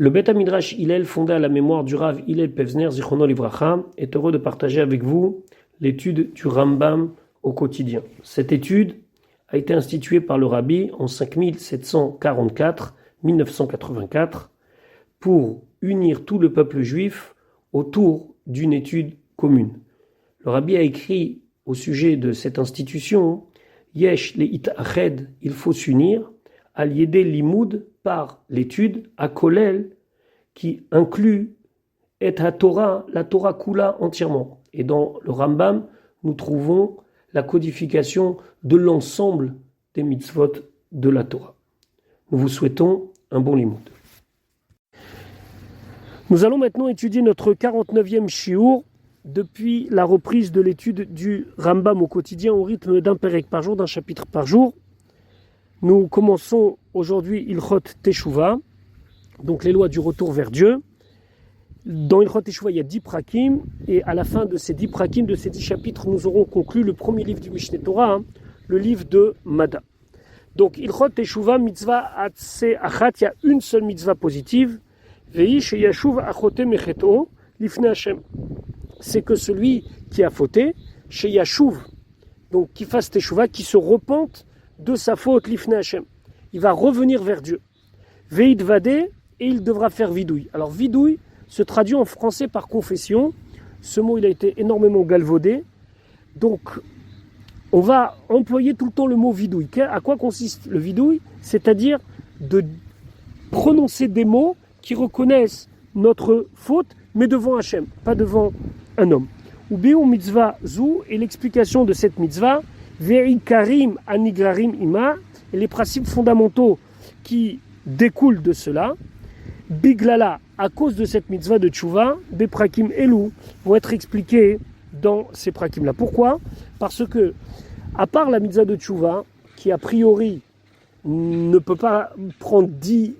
Le Beth Midrash Hillel, fondé à la mémoire du Rav Hillel Pevzner, Zichrono Livracha, est heureux de partager avec vous l'étude du Rambam au quotidien. Cette étude a été instituée par le Rabbi en 5744-1984 pour unir tout le peuple juif autour d'une étude commune. Le Rabbi a écrit au sujet de cette institution « Yesh le'it ached » il faut s'unir, « al yedé limoud » par l'étude, à Kolel, qui inclut et la Torah Kula entièrement. Et dans le Rambam, nous trouvons la codification de l'ensemble des mitzvot de la Torah. Nous vous souhaitons un bon limoud. Nous allons maintenant étudier notre 49e shiur depuis la reprise de l'étude du Rambam au quotidien au rythme d'un pérek par jour, d'un chapitre par jour. Nous commençons aujourd'hui Ilchot Teshuvah, donc les lois du retour vers Dieu. Dans Ilchot Teshuvah, il y a 10 prakim, et à la fin de ces 10 prakim, de ces 10 chapitres, nous aurons conclu le premier livre du Mishneh Torah, le livre de Mada. Donc Ilchot Teshuvah, mitzvah atse achat, il y a une seule mitzvah positive, vei sheyashuv achote mecheto lifnei Hashem. C'est que celui qui a fauté, sheyashuv, donc qui fasse Teshuvah, qui se repente de sa faute, l'ifnei Hashem. Il va revenir vers Dieu. Veid vadé, et il devra faire vidouille. Alors vidouille se traduit en français par confession. Ce mot, il a été énormément galvaudé. Donc, on va employer tout le temps le mot vidouille. À quoi consiste le vidouille? C'est-à-dire de prononcer des mots qui reconnaissent notre faute, mais devant Hashem, pas devant un homme. Ou béou mitzvah zou, et l'explication de cette mitzvah, Ve'ikarim anigrarim ima, et les principes fondamentaux qui découlent de cela, Biglala, à cause de cette mitzvah de tchouva, Beprakim elou, vont être expliqués dans ces prakim-là. Pourquoi? Parce que, à part la mitzvah de tchouva, qui a priori ne peut pas prendre 10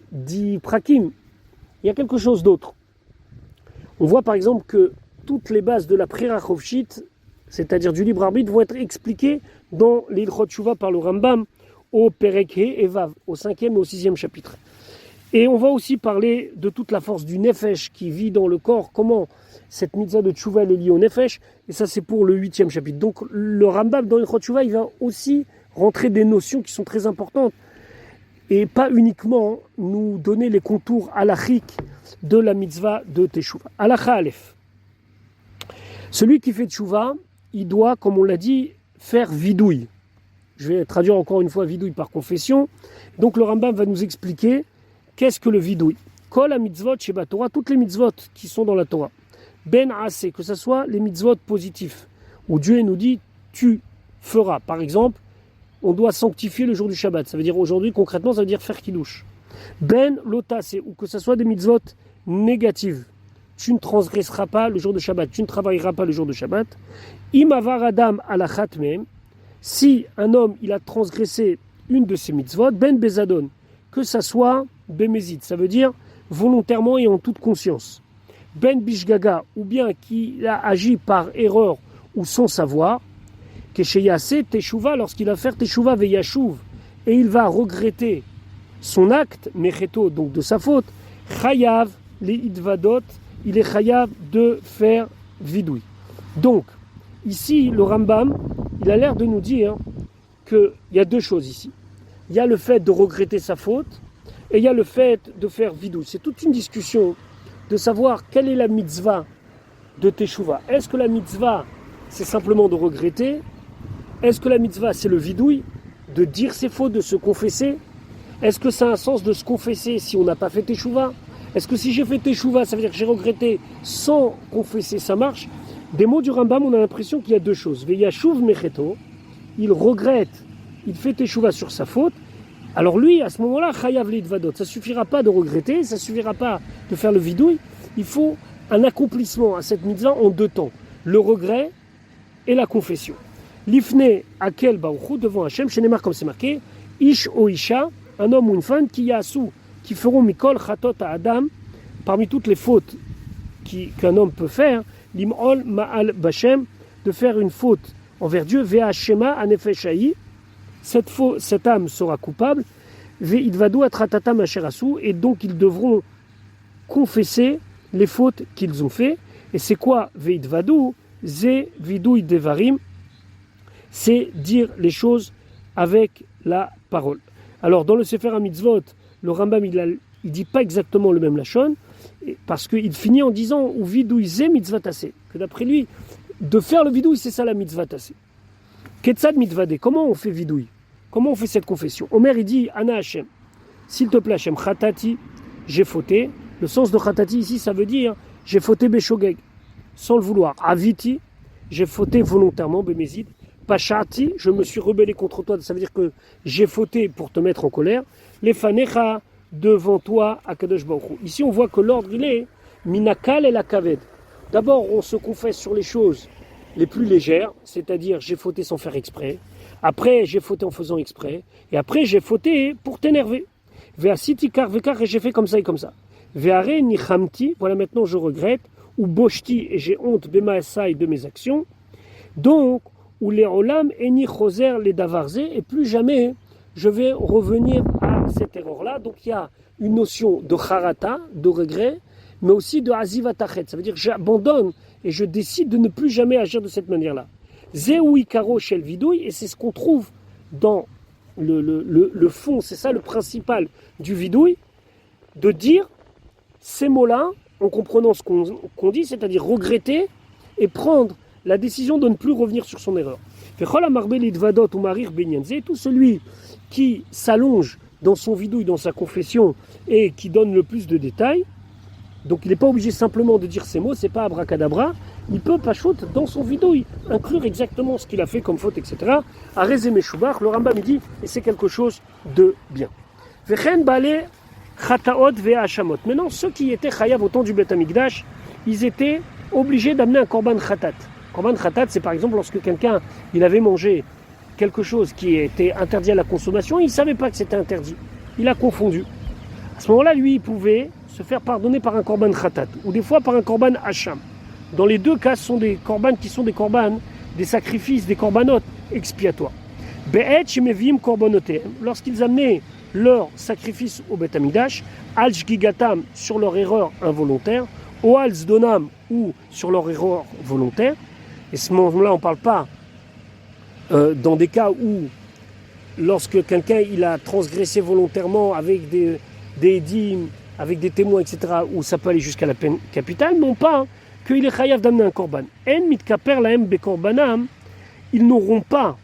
prakim, il y a quelque chose d'autre. On voit par exemple que toutes les bases de la prière chofshit, c'est-à-dire du libre arbitre, vont être expliquées dans l'Ilchot Teshuvah par le Rambam au Perek He et Vav, au 5e et au 6e chapitre. Et on va aussi parler de toute la force du Nefesh qui vit dans le corps, comment cette mitzvah de Teshuvah est liée au Nefesh, et ça c'est pour le 8e chapitre. Donc le Rambam dans l'Ilchot Teshuvah, il va aussi rentrer des notions qui sont très importantes, et pas uniquement nous donner les contours halachiques de la mitzvah de Teshuvah. Halacha Aleph. Celui qui fait Teshuvah, il doit, comme on l'a dit, faire vidouille. Je vais traduire encore une fois vidouille par confession. Donc le Rambam va nous expliquer qu'est-ce que le vidouille. Kol ha-mitzvot sheba Torah, toutes les mitzvot qui sont dans la Torah. Ben aseh, que ce soit les mitzvot positifs, où Dieu nous dit tu feras. Par exemple, on doit sanctifier le jour du Shabbat. Ça veut dire aujourd'hui, concrètement, ça veut dire faire kiddush. Ben lotaseh, ou que ce soit des mitzvot négatives. Tu ne transgresseras pas le jour de Shabbat, tu ne travailleras pas le jour de Shabbat. Imavar adam alachat mehem, si un homme il a transgressé une de ces mitzvot, ben bezadon, que ça soit bémézid, ça veut dire volontairement et en toute conscience. Ben bishgaga, ou bien qu'il a agi par erreur ou sans savoir, kesheyase teshuva, lorsqu'il va faire teshuva veyashuv, et il va regretter son acte, mecheto, donc de sa faute, chayav les idvadot, il est chayav de faire vidouille. Donc, ici, le Rambam, il a l'air de nous dire qu'il y a deux choses ici. Il y a le fait de regretter sa faute, et il y a le fait de faire vidouille. C'est toute une discussion de savoir quelle est la mitzvah de Teshuvah. Est-ce que la mitzvah, c'est simplement de regretter? Est-ce que la mitzvah, c'est le vidouille, de dire ses fautes, de se confesser? Est-ce que ça a un sens de se confesser si on n'a pas fait Teshuvah? Est-ce que si j'ai fait Teshuvah, ça veut dire que j'ai regretté sans confesser, ça marche? Des mots du Rambam, on a l'impression qu'il y a deux choses. Veyashuv mecheto, il regrette, il fait Teshuvah sur sa faute. Alors lui, à ce moment-là, chayav leidvadot, ça ne suffira pas de regretter, ça ne suffira pas de faire le vidouille. Il faut un accomplissement à cette mitzvah en deux temps. Le regret et la confession. L'ifne akel baruchu devant Hachem, chez Neymar comme c'est marqué, ish o isha, un homme ou une femme qui yasu, qui feront mikol chatot à Adam, parmi toutes les fautes qu'un homme peut faire, lim'ol ma'al bashem, de faire une faute envers Dieu, ve'ashema anefeshaï, cette âme sera coupable, ve'idvadu atratatam asherasu, et donc ils devront confesser les fautes qu'ils ont fait. Et c'est quoi Veidvadou? Ze vidouï devarim, c'est dire les choses avec la parole. Alors dans le Sefer HaMitzvot, le Rambam il dit pas exactement le même lachon, parce qu'il finit en disant ou vidouï ze mitzvah tassé, que d'après lui, de faire le vidouï c'est ça la mitzvah tassé. Ketzad mitzvade, comment on fait vidouï? Comment on fait cette confession? Omer il dit Ana Hashem, s'il te plaît Hashem, chatati, j'ai fauté. Le sens de chatati ici ça veut dire j'ai fauté beshogeg, sans le vouloir. Aviti, j'ai fauté volontairement, bémézid. Pachati, je me suis rebellé contre toi. Ça veut dire que j'ai fauté pour te mettre en colère. Les fanecha, devant toi, Akadosh Baruch Hu. Ici, on voit que l'ordre, il est minakal et la kaved. D'abord, on se confesse sur les choses les plus légères, c'est-à-dire j'ai fauté sans faire exprès. Après, j'ai fauté en faisant exprès. Et après, j'ai fauté pour t'énerver. Ve'asiti kar vekar, et j'ai fait comme ça et comme ça. Ve'are nichamti, voilà maintenant je regrette. Ou boshti, et j'ai honte bemaasai de mes actions. Donc, ou les olam eni choser les davarze, et plus jamais je vais revenir à cette erreur-là. Donc, il y a une notion de charata, de regret, mais aussi de azivatachet. Ça veut dire j'abandonne et je décide de ne plus jamais agir de cette manière-là. Zeoui karo shel vidouille, et c'est ce qu'on trouve dans le fond, c'est ça le principal du vidouille, de dire ces mots-là en comprenant ce qu'on dit, c'est-à-dire regretter et prendre la décision de ne plus revenir sur son erreur. Tout celui qui s'allonge dans son vidouille, dans sa confession, et qui donne le plus de détails, donc il n'est pas obligé simplement de dire ces mots, c'est pas abracadabra, il peut pachot dans son vidouille, inclure exactement ce qu'il a fait comme faute, etc. À Rezé Shubach, le Rambam dit, et c'est quelque chose de bien. Chataot ve'ashamot. Maintenant, ceux qui étaient chayav au temps du Beth Amikdash, ils étaient obligés d'amener un korban chatat. Korban chatat, c'est par exemple lorsque quelqu'un il avait mangé quelque chose qui était interdit à la consommation, il ne savait pas que c'était interdit. Il a confondu. À ce moment-là, lui, il pouvait se faire pardonner par un korban chatat, ou des fois par un korban hacham. Dans les deux cas, ce sont des korbanes qui sont des korbanes, des sacrifices, des korbanot expiatoires. Be'et shemevim korbonotem. Lorsqu'ils amenaient leur sacrifice au Beth Amikdash, al shgigatam sur leur erreur involontaire, ou al zdonam ou sur leur erreur volontaire. Et ce moment-là, on ne parle pas dans des cas où, lorsque quelqu'un il a transgressé volontairement avec des dîmes, avec des témoins, etc., où ça peut aller jusqu'à la peine capitale, non pas qu'il est chayav d'amener un korban. En mitkaper laem bekorbanam, ils n'auront pas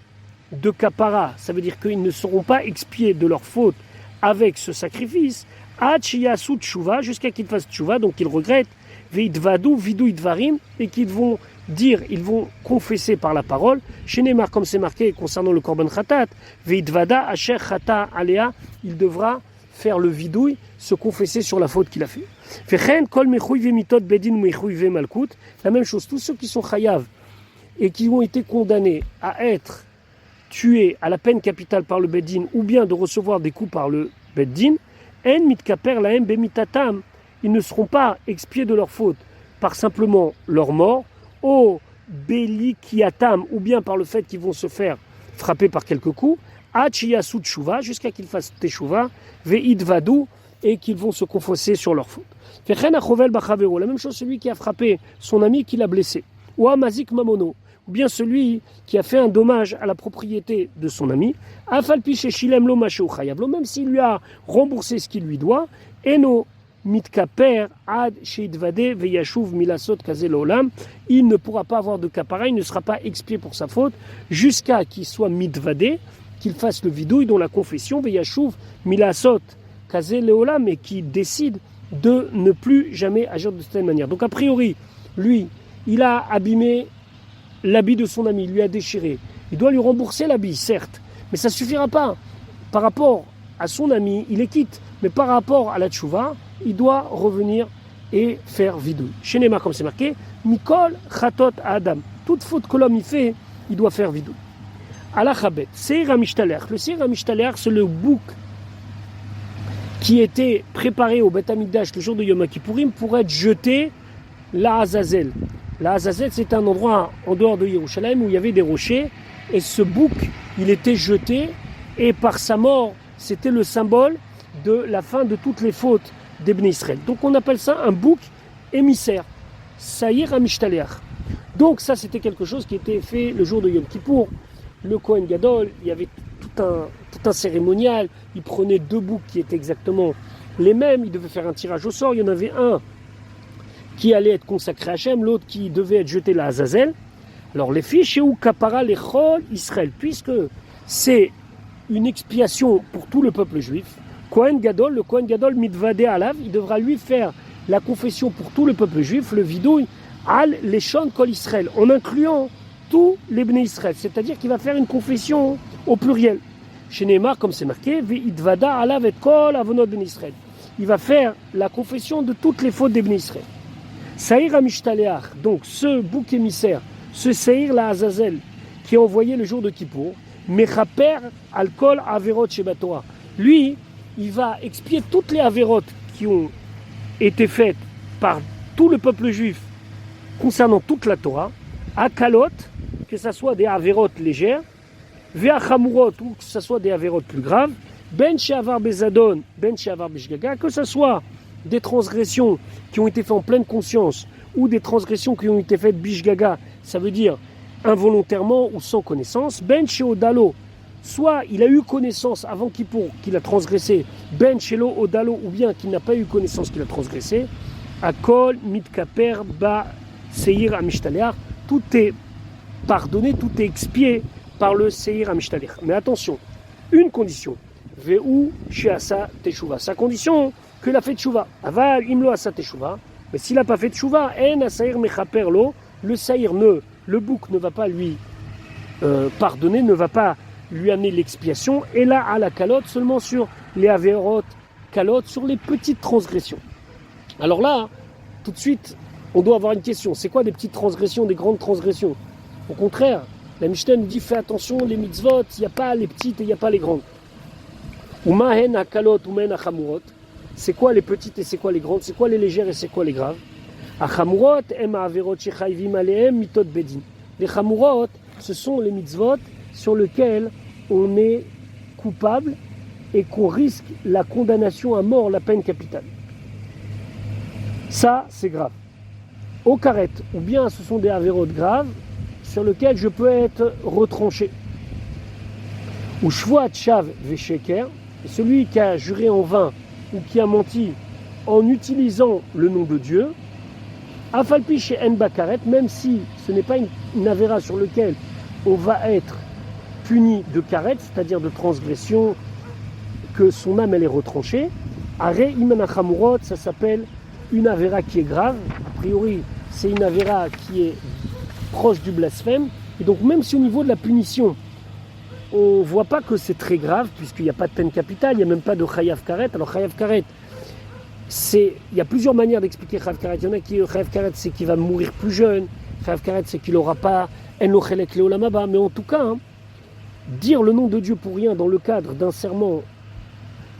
de kapara, ça veut dire qu'ils ne seront pas expiés de leur faute avec ce sacrifice, Hachiyasu tshuva, jusqu'à qu'ils fassent tshuva, donc qu'ils regrettent, veidvadou, vidou idvarim, et qu'ils vont dire, ils vont confesser par la parole, chez Neymar, comme c'est marqué concernant le korban khatat, veidvada, asher khata alea, il devra faire le vidouille, se confesser sur la faute qu'il a fait. Fechen kol mechouive mitot bedin mechouive malkout, la même chose, tous ceux qui sont chayav et qui ont été condamnés à être tués à la peine capitale par le Beddin ou bien de recevoir des coups par le Beddin, en mitkaper laem bemitatam, ils ne seront pas expiés de leur faute par simplement leur mort, au belikiatam, ou bien par le fait qu'ils vont se faire frapper par quelques coups, achiyasu tshuva, jusqu'à qu'ils fassent teshuva, veidvadou, et qu'ils vont se confesser sur leur faute. Fechen achovel bachavero, la même chose celui qui a frappé son ami qui l'a blessé, ou amazik mamono, ou bien celui qui a fait un dommage à la propriété de son ami, même s'il lui a remboursé ce qu'il lui doit, eno mitkaper ad sheidvade veyashuv milasot kazel olam, il ne pourra pas avoir de kapara, il ne sera pas expié pour sa faute, jusqu'à qu'il soit mitvade, qu'il fasse le vidouille dont la confession veyashuv milasot kazel olam, et qui décide de ne plus jamais agir de cette manière. Donc a priori, lui, il a abîmé l'habit de son ami, il lui a déchiré. Il doit lui rembourser l'habit, certes, mais ça ne suffira pas. Par rapport à son ami, il est quitte, mais par rapport à la tchouva, il doit revenir et faire vidouille. Chez Neymar, comme c'est marqué, Mikol Chatot Adam. Toute faute que l'homme y fait, il doit faire vidouille. Alachabet, Seir HaMishtaler. Le Seir HaMishtaler, c'est le bouc qui était préparé au Beth Amikdash le jour de Yom Kippourim pour être jeté la Azazel. La Azazel, c'est un endroit en dehors de Yerushalayim où il y avait des rochers, et ce bouc, il était jeté, et par sa mort, c'était le symbole de la fin de toutes les fautes des Bnei Israël. Donc on appelle ça un bouc émissaire. Saïr Amishtaléach. Donc ça c'était quelque chose qui était fait le jour de Yom Kippour. Le Kohen Gadol, il y avait tout un cérémonial. Il prenait 2 boucs qui étaient exactement les mêmes. Il devait faire un tirage au sort. Il y en avait un qui allait être consacré à Hachem, l'autre qui devait être jeté à Azazel. Alors les fiches ou kapara lechol Israël, puisque c'est une expiation pour tout le peuple juif. Kohen Gadol, le Kohen Gadol mitvade alav, il devra lui faire la confession pour tout le peuple juif, le vidouille al leshon kol Israël, en incluant tous les Bnei Israël, c'est-à-dire qu'il va faire une confession au pluriel. Chez Neymar, comme c'est marqué, vi'idvada alav et kol avonot Bnei Israël. Il va faire la confession de toutes les fautes des Bnei Israël. Saïr Amishtaléach, donc ce bouc émissaire, ce Saïr la Azazel, qui est envoyé le jour de Kippour, Mechaper Alkol Averot Shebatora. Lui, il va expier toutes les Averot qui ont été faites par tout le peuple juif concernant toute la Torah, Akalot, que ce soit des Averot légères, Ve'achamurot, ou que ce soit des Averot plus graves, Ben Sheavar Bezadon, Ben Sheavar Bishgaga, que ce soit des transgressions qui ont été faites en pleine conscience ou des transgressions qui ont été faites bishgaga, ça veut dire involontairement ou sans connaissance, ben sheodalo, soit il a eu connaissance avant qu'il a transgressé, ben shelo odalo, ou bien qu'il n'a pas eu connaissance qu'il a transgressé, akol mitkaper ba seir amishtaléach, tout est pardonné, tout est expié par le seir amishtaléach. Mais attention, une condition, ve'u sheasa teshuva, sa condition qu'il a fait teshuva. Aval imlo asa teshuva, mais s'il n'a pas fait teshuva, en asair mechaper lo, le saïr le bouc ne va pas lui pardonner, ne va pas lui amener l'expiation, et là à la calotte seulement sur les averot calotte, sur les petites transgressions. Alors là, tout de suite, on doit avoir une question. C'est quoi des petites transgressions, des grandes transgressions? Au contraire, la Mishnah nous dit fais attention, les mitzvot, il n'y a pas les petites et il n'y a pas les grandes. Ou mahen ha calotte ou mahen ha chamurot. C'est quoi les petites et c'est quoi les grandes? C'est quoi les légères et c'est quoi les graves? Achamurot em ha'averot shechayvim alehem mitot bedin. Les chamurot, ce sont les mitzvot sur lesquels on est coupable et qu'on risque la condamnation à mort, la peine capitale. Ça, c'est grave. Au karet, ou bien ce sont des averot graves sur lesquels je peux être retranché. Ou shvoat shav vesheker, celui qui a juré en vain ou qui a menti en utilisant le nom de Dieu, afalpi chez en bakaret, même si ce n'est pas une avéra sur laquelle on va être puni de karet, c'est-à-dire de transgression, que son âme elle est retranchée, are imanachamurot, ça s'appelle une avéra qui est grave. A priori, c'est une avéra qui est proche du blasphème, et donc même si au niveau de la punition, on ne voit pas que c'est très grave, puisqu'il n'y a pas de peine capitale, il n'y a même pas de chayav karet. Alors chayav karet, il y a plusieurs manières d'expliquer chayav karet. Il y en a qui chayav karet, c'est qu'il va mourir plus jeune. Chayav karet, c'est qu'il n'aura pas en lo chelek leolam haba. Mais en tout cas, dire le nom de Dieu pour rien dans le cadre d'un serment,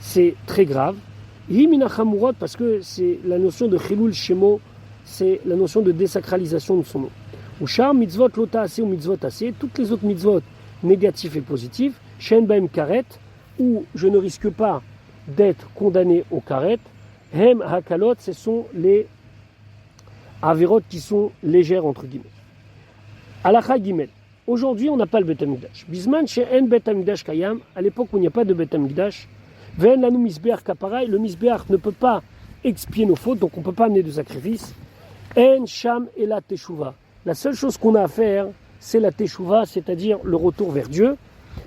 c'est très grave. Yimina chamurot, parce que c'est la notion de chilul shemo, c'est la notion de désacralisation de son nom. Ou shar mitzvot lota assez ou mitzvot assez, toutes les autres mitzvot négatifs et positifs, shen baem karet, où je ne risque pas d'être condamné au karet, hem hakalot, ce sont les averot qui sont légères entre guillemets. Alacha gimel. Aujourd'hui, on n'a pas le Bet HaMikdash. Bisman she'en Bet HaMikdash kayam, à l'époque où il n'y a pas de Bet HaMikdash, ve'en lanu misbeach kapara, le misbeach ne peut pas expier nos fautes, donc on ne peut pas amener de sacrifice. En sham ela teshuva. La seule chose qu'on a à faire, c'est la teshuva, c'est-à-dire le retour vers Dieu,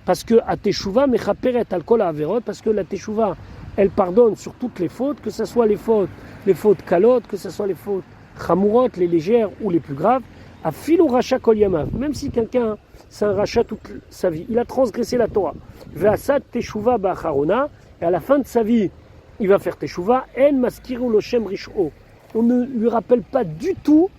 parce que à teshuva mechaperet al kol ha'averot, parce que la teshuva, elle pardonne sur toutes les fautes, que ce soit les fautes kalot, que ce soit les fautes chamurot, les légères ou les plus graves, à filo racha kol yamav, même si quelqu'un c'est un rachat toute sa vie, il a transgressé la Torah, ve'asat teshuva ba'acharona, et à la fin de sa vie, il va faire teshuva, en maskiru loshem rish'o, on ne lui rappelle pas du tout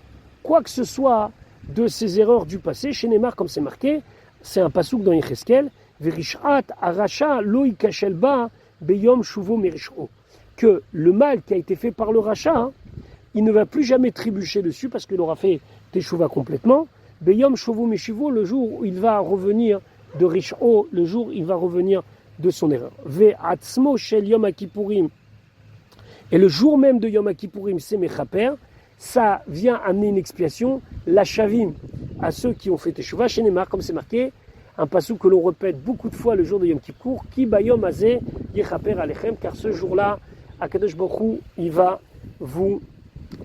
quoi que ce soit de ses erreurs du passé. Chez Neymar, comme c'est marqué, c'est un pasouk dans Yecheskel, Verishat aracha lo ikashel ba beyom shuvo merish'o, que le mal qui a été fait par le rachat, il ne va plus jamais trébucher dessus parce qu'il aura fait teshuva complètement. Beyom shuvo meshivo, le jour où il va revenir de rish'o, le jour où il va revenir de son erreur. Ve'atzmo shel yom akipurim Et le jour même de Yom Kippourim, c'est Mechaper, ça vient amener une expiation, la Shavim, à ceux qui ont fait Teshuvah, chez Neymar, comme c'est marqué, un passou que l'on répète beaucoup de fois le jour de Yom Kippour, Ki Bayom Azeh Yechaper Alechem, car ce jour-là, Akadosh Baruch Hu, il va vous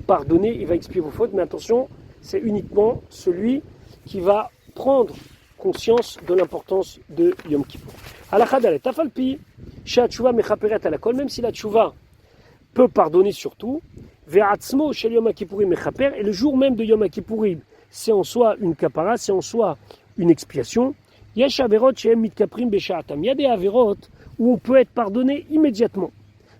pardonner, il va expier vos fautes, mais attention, c'est uniquement celui qui va prendre conscience de l'importance de Yom Kippour. Halakha dalet, Tafalpi, She'at Tshuva Mechaperet Alakol, même si la Tshuva peut pardonner surtout, Ve'atzmo Shel Yom Kippourim Mechaper, et le jour même de Yom Kippourim, c'est en soi une kapara, c'est en soi une expiation. Yesh averot she'em mitkaprim besha'atam. Il y a des averot où on peut être pardonné immédiatement.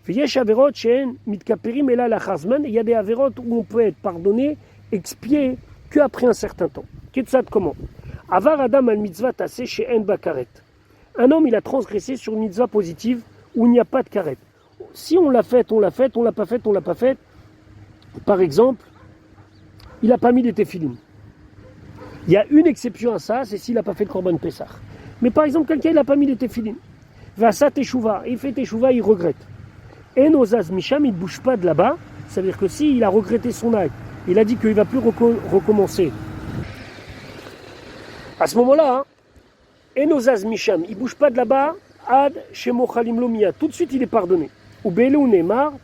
Yesh averot she'en mitkaperim ela lachar zman. Il y a des averot où on peut être pardonné, expié, qu'après un certain temps. Ketzad comment? Avar adam al mitzvah taseh she'en ba karet. Un homme, il a transgressé sur une mitzvah positive où il n'y a pas de karet. Si on l'a fait, on l'a fait, on l'a pas fait, on l'a pas fait. Par exemple, il n'a pas mis les téfilim. Il y a une exception à ça, c'est s'il n'a pas fait le Korban Pessah. Mais par exemple, quelqu'un, il n'a pas mis les téfilim. Va ça teshuva, il fait teshuva, il regrette. Et nos misham, il ne bouge pas de là-bas. Ça veut dire que s'il a regretté son acte, il a dit qu'il ne va plus recommencer. À ce moment-là, et nos misham, il ne bouge pas de là-bas, ad shemo chalim lomia. Tout de suite, il est pardonné. Ou belou neymar,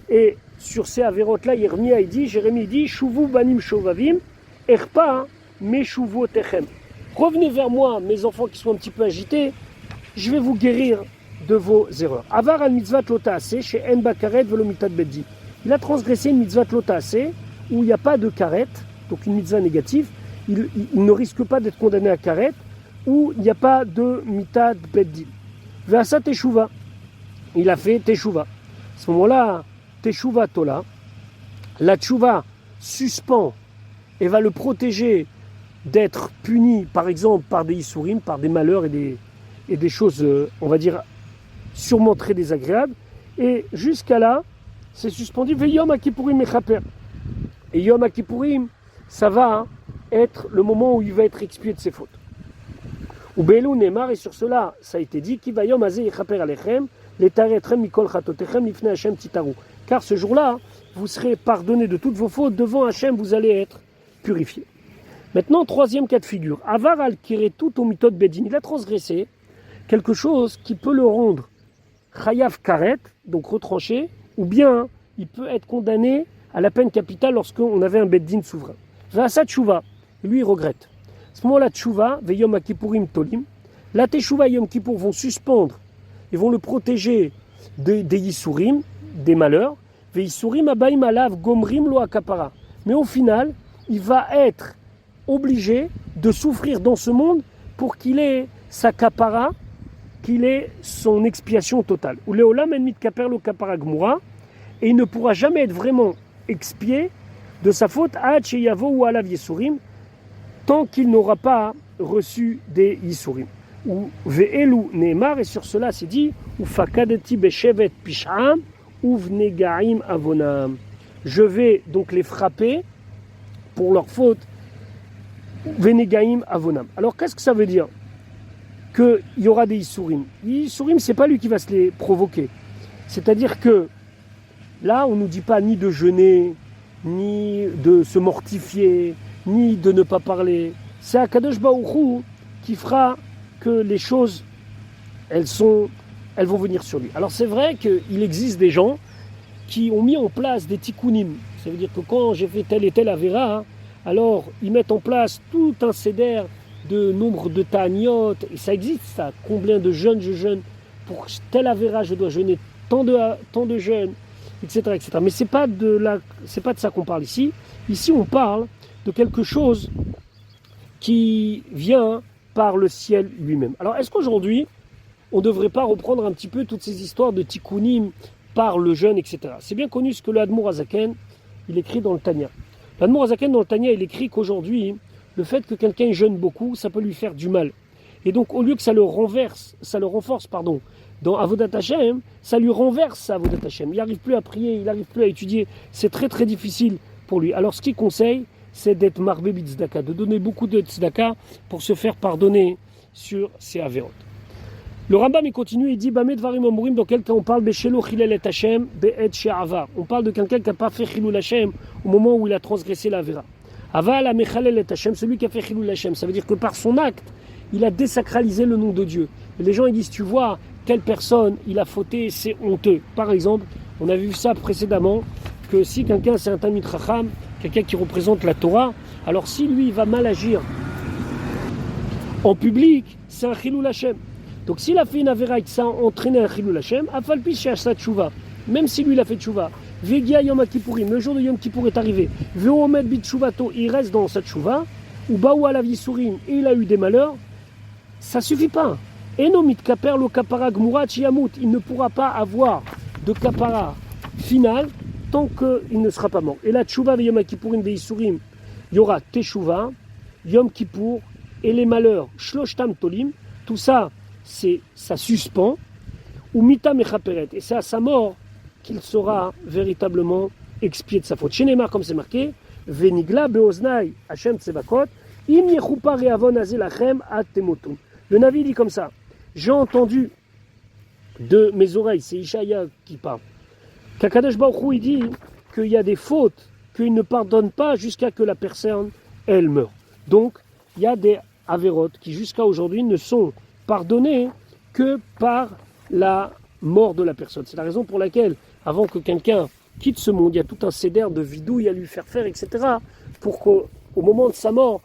et sur ces avérotes-là, Jérémie dit, Shuvu banim shovavim, erpa, meshuvu techem. Revenez vers moi, mes enfants qui sont un petit peu agités, je vais vous guérir de vos erreurs. Avar al mitzvah lotaase, chez en bakaret velomitat beddi. Il a transgressé une mitzvah lotaase, où il n'y a pas de karet, donc une mitzvah négative, il ne risque pas d'être condamné à karet, où il n'y a pas de mitad beddi. Veasa teshuva, il a fait teshuva. À ce moment-là, teshuva tola, la teshuva suspend et va le protéger d'être puni, par exemple, par des issourim, par des malheurs et des choses, on va dire, sûrement très désagréables. Et jusqu'à là, c'est suspendu. Ve Yom Kippourim mechaper. Et Yom Kippourim, ça va être le moment où il va être expié de ses fautes. Ou Belou Neymar, et sur cela, ça a été dit, Ki va Yom Azeh Yechaper Alechem, L'etaretrem mikol chatotechem lifnei Hashem titaru. Car ce jour-là, vous serez pardonné de toutes vos fautes, devant Hashem, vous allez être purifié. Maintenant, troisième cas de figure. Avar al kiretut au mitod bedin. Il a transgressé quelque chose qui peut le rendre chayav karet, donc retranché, ou bien il peut être condamné à la peine capitale lorsqu'on avait un beddin souverain. V'asa tshuva, lui il regrette. À ce moment-là, tshuva, ve yom kippourim tolim, la teshuva et yom kippour vont suspendre, ils vont le protéger des yissourim, des malheurs, ve yissourim abaim alav gomrim lo akapara. Mais au final, il va être obligé de souffrir dans ce monde pour qu'il ait sa kapara, qu'il ait son expiation totale. Ou leolam en mitkaper lo kapara gmura, et il ne pourra jamais être vraiment expié de sa faute ad sheyavo ou alav yissourim, tant qu'il n'aura pas reçu des yissourim. Ou ve'elu neemar, et sur cela c'est dit, ou fakadeti beshevet pisham, ou vnegaim avonam. Je vais donc les frapper pour leur faute. Venegaim avonam. Alors qu'est-ce que ça veut dire? Qu'il y aura des Issourim. Les Issourim, c'est pas lui qui va se les provoquer. C'est-à-dire que là, on ne nous dit pas ni de jeûner, ni de se mortifier, ni de ne pas parler. C'est Akadosh Baruch Hu qui fera que les choses, elles vont venir sur lui. Alors c'est vrai qu'il existe des gens qui ont mis en place des tikkunim. Ça veut dire que quand j'ai fait tel et tel avéra, alors ils mettent en place tout un seder de nombre de ta'aniot, et ça existe ça, combien de jeûnes je jeûne, pour tel avéra je dois jeûner tant de jeûnes, etc., etc. Mais c'est pas de ça qu'on parle ici. Ici on parle de quelque chose qui vient par le ciel lui-même. Alors est-ce qu'aujourd'hui on ne devrait pas reprendre un petit peu toutes ces histoires de tikkunim par le jeûne, etc. C'est bien connu ce que le Admour Hazaken, il écrit dans le Tanya. L'Admour Hazaken dans le Tanya, il écrit qu'aujourd'hui, le fait que quelqu'un jeûne beaucoup, ça peut lui faire du mal. Et donc, au lieu que ça le renforce, dans Avodat Hashem, ça lui renverse sa Avodat Hashem. Il n'arrive plus à prier, il n'arrive plus à étudier. C'est très très difficile pour lui. Alors, ce qu'il conseille, c'est d'être marbé b'tzdaka, de donner beaucoup de tzedaka pour se faire pardonner sur ses avérotes. Le Rambam il continue, il dit Bamed Varim Amurim, dans quel cas on parle Beshelo Chilel et Hashem Be'ed She'avar. On parle de quelqu'un qui n'a pas fait Chilul Hashem au moment où il a transgressé la Vera. Aval a Mechalel et Hashem, celui qui a fait Chilul Hashem. Ça veut dire que par son acte, il a désacralisé le nom de Dieu. Et les gens ils disent tu vois, quelle personne il a fauté, c'est honteux. Par exemple, on a vu ça précédemment, que si quelqu'un c'est un Talmid Chacham, quelqu'un qui représente la Torah, alors si lui il va mal agir en public, c'est un Chilul Hashem. Donc s'il a fait une avéra et que ça a entraîné un Chilul Hashem, Afalpi She'asa Tshuva, même si lui il a fait Tshuva, Vegia Yom Kippourim, le jour de Yom Kippour est arrivé, Veomed Bit Tshuvato, il reste dans sa Tshuva, ou Baou Alav Yisurim, et il a eu des malheurs, ça suffit pas. Enomit Kaper lo Kapara Gmurat Yamut, il ne pourra pas avoir de Kapara final tant qu'il ne sera pas mort. Et la Tshuva ve Yom Kippourim ve Yisurim, il y aura Teshuva, Yom Kippour, et les malheurs, Shloshtam Tolim, tout ça, ça suspend, ou Mita Mechaperet, et c'est à sa mort qu'il sera véritablement expié de sa faute. Chez Neymar, comme c'est marqué, Venigla Beoznai Hashem Tsevakot, Im Yechupa Reavon Azelachem Atemotum. Le Navi dit comme ça, j'ai entendu de mes oreilles, c'est Ishaïa qui parle, qu'Akadosh Baruch Hu, il dit qu'il y a des fautes qu'il ne pardonne pas jusqu'à que la personne, elle meure. Donc, il y a des avérotes qui jusqu'à aujourd'hui ne sont pardonnées que par la mort de la personne. C'est la raison pour laquelle, avant que quelqu'un quitte ce monde, il y a tout un céder de vidouille à lui faire faire, etc. pour qu'au moment de sa mort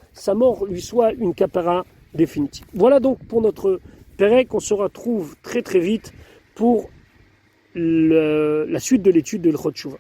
lui soit une kapara définitive. Voilà donc pour notre Pérec, on se retrouve très très vite pour la suite de l'étude de l'Chot Teshuvah.